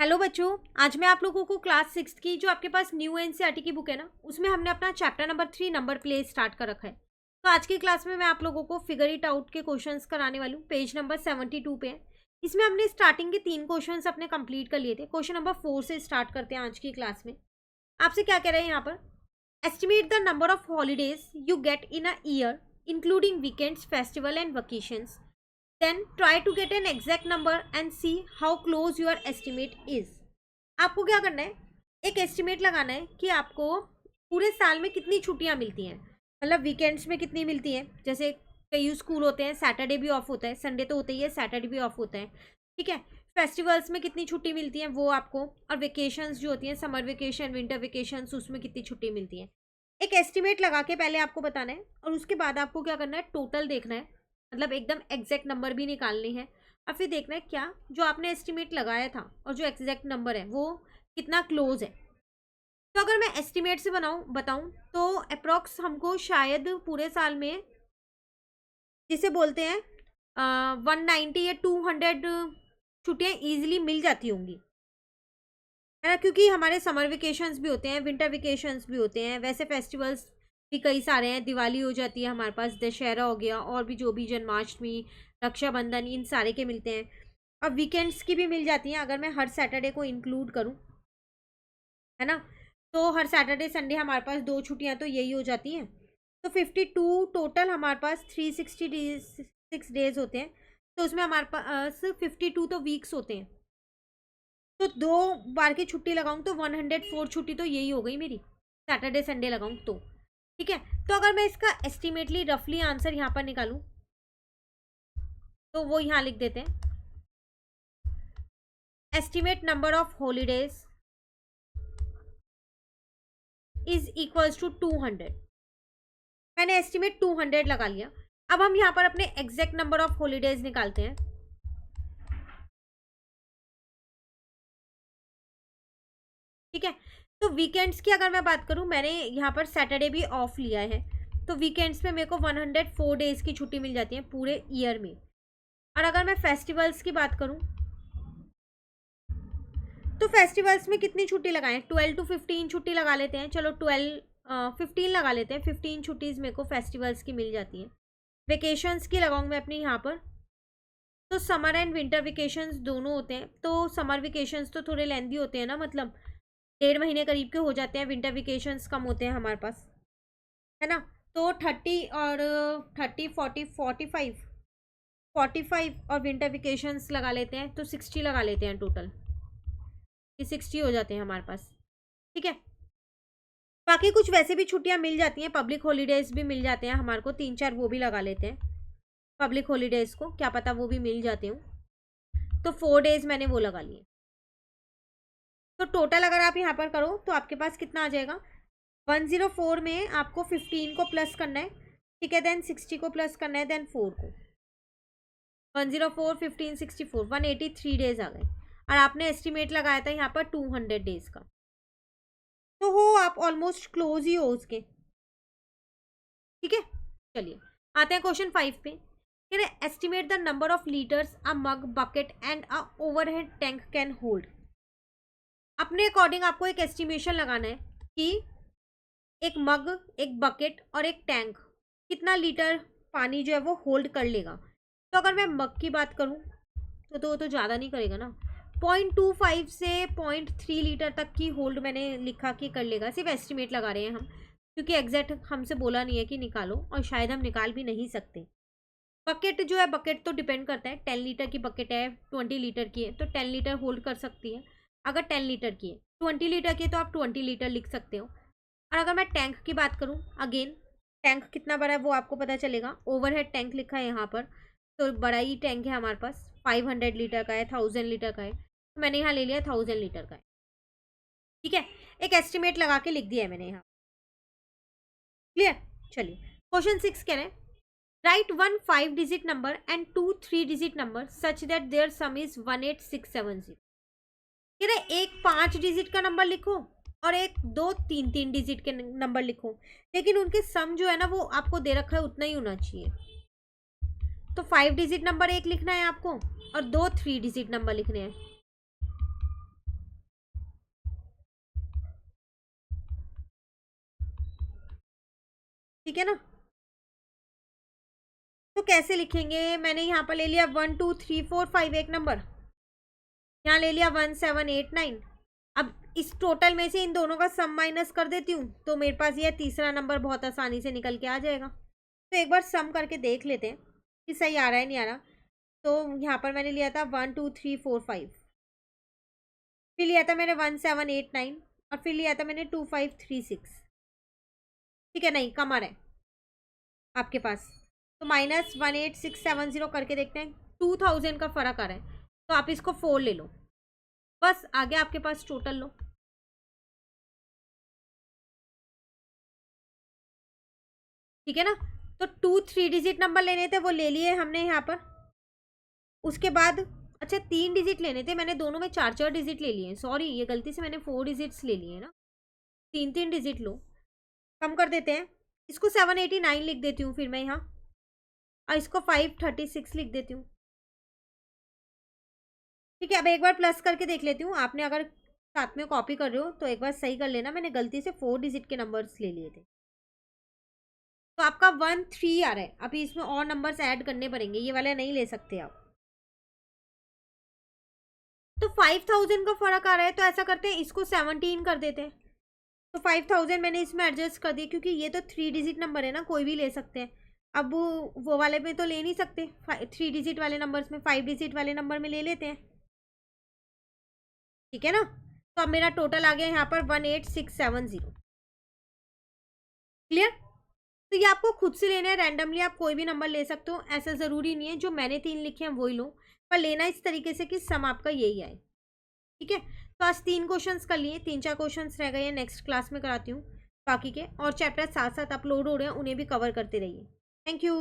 Hello बच्चों। आज मैं आप लोगों को क्लास 6 की जो आपके पास न्यू एनसीईआरटी की बुक है ना, उसमें हमने अपना chapter number 3 number play start कर रखा है। तो आज की क्लास में मैं आप लोगों को फिगर इट आउट के क्वेश्चंस कराने वाली हूँ। पेज नंबर 72 पे है। इसमें हमने स्टार्टिंग के 3 क्वेश्चंस अपने कंप्लीट कर लिए थे। क्वेश्चन नंबर 4 से स्टार्ट करते हैं आज की क्लास में। आपसे क्या कह रहे हैं यहाँ पर? Estimate the number of holidays you get in a year including weekends, festival and vacations. Then try to get an exact number and see how close your estimate is. आपको क्या करना है? एक एस्टिमेट लगाना है कि आपको पूरे साल में कितनी छुट्टियां मिलती हैं, मतलब वीकेंड्स में कितनी मिलती हैं। जैसे कई स्कूल होते हैं, सैटरडे भी ऑफ होता है, संडे तो होता ही है, सैटरडे भी ऑफ होता है। ठीक है। फेस्टिवल्स में कितनी छुट्टी मिलती है वो आपको, और वेकेशंस जो होती हैं, समर वेकेशन, विंटर वेकेशंस, उसमें कितनी छुट्टी मिलती है। एक एस्टिमेट लगा के पहले आपको बताना है, और उसके बाद आपको क्या करना है, टोटल देखना है, मतलब एकदम एग्जैक्ट नंबर भी निकालने हैं। और फिर देखना है क्या जो आपने एस्टिमेट लगाया था और जो एग्जैक्ट नंबर है वो कितना क्लोज है। तो अगर मैं एस्टिमेट से बताऊं तो अप्रॉक्स हमको शायद पूरे साल में, जिसे बोलते हैं 190 या 200 छुट्टियां ईजिली मिल जाती होंगी, है ना। क्योंकि हमारे समर वेकेशंस भी होते हैं, विंटर वेकेशंस भी होते हैं, वैसे फेस्टिवल्स भी कई सारे हैं। दिवाली हो जाती है हमारे पास, दशहरा हो गया, और भी जो भी जन्माष्टमी, रक्षाबंधन, इन सारे के मिलते हैं। अब वीकेंड्स की भी मिल जाती हैं अगर मैं हर सैटरडे को इंक्लूड करूं, है ना। तो हर सैटरडे संडे हमारे पास 2 छुट्टियां तो यही हो जाती हैं। तो 52 टोटल हमारे पास 366 डेज होते हैं। तो उसमें हमारे पास 52 तो वीक्स होते हैं। तो 2 बार की छुट्टी लगाऊं तो 104 छुट्टी तो यही हो गई मेरी, सैटरडे संडे लगाऊं तो। ठीक है। तो अगर मैं इसका एस्टिमेटली रफली आंसर यहाँ पर निकालूं तो वो यहाँ लिख देते हैं, estimate number of holidays is equals to 200। मैंने एस्टिमेट 200 लगा लिया। अब हम यहाँ पर अपने एग्जैक्ट नंबर ऑफ हॉलीडेज निकालते हैं। ठीक है। तो वीकेंड्स की अगर मैं बात करूं, मैंने यहाँ पर सैटरडे भी ऑफ लिया है, तो वीकेंड्स में मेरे को 104 डेज की छुट्टी मिल जाती है पूरे ईयर में। और अगर मैं फेस्टिवल्स की बात करूं तो फेस्टिवल्स में कितनी छुट्टी लगाएं, 12 to 15 छुट्टी लगा लेते हैं। चलो 15 लगा लेते हैं। 15 छुट्टीज मेरे को फेस्टिवल्स की मिल जाती हैं। वेकेशंस की लगाऊंगी मैं अपनी यहाँ पर, तो समर एंड विंटर वेकेशंस दोनों होते हैं। तो समर वेकेशंस तो थोड़े लेंदी होते हैं ना, मतलब 1.5 महीने करीब के हो जाते हैं। विंटर वेकेशंस कम होते हैं हमारे पास, है ना। तो 30 और 30 40 45 और विंटर वेकेशंस लगा लेते हैं, तो 60 लगा लेते हैं टोटल, कि 60 हो जाते हैं हमारे पास। ठीक है। बाकी कुछ वैसे भी छुट्टियां मिल जाती हैं, पब्लिक हॉलीडेज भी मिल जाते हैं हमारे को, 3-4 वो भी लगा लेते हैं पब्लिक हॉलीडेज को, क्या पता वो भी मिल जाते हो। तो 4 डेज मैंने वो लगा लिए। तो टोटल अगर आप यहाँ पर करो तो आपके पास कितना आ जाएगा, 104 में आपको 15 को प्लस करना है। ठीक है। देन 60 को प्लस करना है, देन 4 को। 104 15 64 183 डेज आ गए। और आपने एस्टिमेट लगाया था यहाँ पर 200 डेज का, तो हो आप ऑलमोस्ट क्लोज ही हो उसके। ठीक है। चलिए आते हैं क्वेश्चन 5 पे। Estimate the number of litres a mug, bucket and a overhead tank can hold. अपने अकॉर्डिंग आपको एक एस्टिमेशन लगाना है कि एक मग, एक बकेट और एक टैंक कितना लीटर पानी जो है वो होल्ड कर लेगा। तो अगर मैं मग की बात करूं तो ज़्यादा नहीं करेगा ना, 0.25 से 0.3 लीटर तक की होल्ड मैंने लिखा कि कर लेगा। सिर्फ एस्टिमेट लगा रहे हैं हम, क्योंकि एग्जैक्ट हमसे बोला नहीं है कि निकालो, और शायद हम निकाल भी नहीं सकते। बकेट जो है, बकेट तो डिपेंड करता है, 10 लीटर की बकेट है, 20 लीटर की है, तो 10 लीटर होल्ड कर सकती है। अगर 10 लीटर की है, 20 लीटर की है, तो आप 20 लीटर लिख सकते हो। और अगर मैं टैंक की बात करूँ, अगेन टैंक कितना बड़ा है वो आपको पता चलेगा। ओवरहेड टैंक लिखा है यहाँ पर, तो बड़ा ही टैंक है हमारे पास, 500 लीटर का है, 1000 लीटर का है, तो मैंने यहाँ ले लिया 1000 लीटर का है। ठीक है। एक एस्टिमेट लगा के लिख दिया है मैंने यहाँ। क्लियर। चलिए क्वेश्चन 6 कह रहे हैं, right 1 5 digit number and 2 3 digit number such that their sum is 18670। कह रहे एक 5 डिजिट का नंबर लिखो और एक 2 3 डिजिट के नंबर लिखो, लेकिन उनके सम जो है ना वो आपको दे रखा है उतना ही होना चाहिए। तो 5 डिजिट नंबर एक लिखना है आपको, और 2 3 डिजिट नंबर लिखने हैं। ठीक है ना। तो कैसे लिखेंगे, मैंने यहाँ पर ले लिया 1 2 3 4 5 एक नंबर, यहाँ ले लिया 1 7 8 9। अब इस टोटल में से इन दोनों का सम माइनस कर देती हूँ तो मेरे पास ये तीसरा नंबर बहुत आसानी से निकल के आ जाएगा। तो एक बार सम करके देख लेते हैं कि सही आ रहा है नहीं आ रहा। तो यहाँ पर मैंने लिया था 1 2 3 4 5, फिर लिया था मैंने 1 7 8 9, और फिर लिया था मैंने 2 5 3 6। ठीक है, नहीं कम आ रहा है आपके पास, तो -18670 करके देखते हैं। 2000 का फर्क आ रहा है, तो आप इसको 4 ले लो, बस आगे आपके पास टोटल लो। ठीक है ना। तो 2 3 डिजिट नंबर लेने थे, वो ले लिए हमने यहाँ पर। उसके बाद अच्छा 3 डिजिट लेने थे, मैंने दोनों में 4 4 डिजिट ले लिए। सॉरी, ये गलती से मैंने 4 डिजिट्स ले लिए ना, 3 3 डिजिट लो। कम कर देते हैं, इसको 789 लिख देती हूँ फिर मैं यहाँ, और इसको 536 लिख देती हूँ। ठीक है, अब एक बार प्लस करके देख लेती हूँ। आपने अगर साथ में कॉपी कर रहे हो तो एक बार सही कर लेना, मैंने गलती से 4 डिजिट के नंबर्स ले लिए थे। तो आपका 1 3 आ रहा है, अभी इसमें और नंबर्स ऐड करने पड़ेंगे, ये वाले नहीं ले सकते आप। तो 5000 का फर्क आ रहा है, तो ऐसा करते हैं इसको 17 कर देते हैं। तो 5000 मैंने इसमें एडजस्ट कर दिया, क्योंकि ये तो 3 डिजिट नंबर है ना, कोई भी ले सकते हैं। अब वो वाले में तो ले नहीं सकते, 3 डिजिट वाले नंबर्स में 5 डिजिट वाले नंबर में ले लेते हैं। ठीक है ना। तो अब मेरा टोटल आ गया यहाँ पर 18670। क्लियर। तो ये आपको खुद से लेना है, रैंडमली आप कोई भी नंबर ले सकते हो, ऐसा ज़रूरी नहीं है जो मैंने 3 लिखे हैं वही लो, पर लेना इस तरीके से कि सम आपका यही आए। ठीक है। तो आज 3 क्वेश्चंस कर लिए, 3 4 क्वेश्चंस रह गए हैं, नेक्स्ट क्लास में कराती हूँ बाकी के, और चैप्टर साथ साथ अपलोड हो रहे हैं, उन्हें भी कवर करते रहिए। Thank you.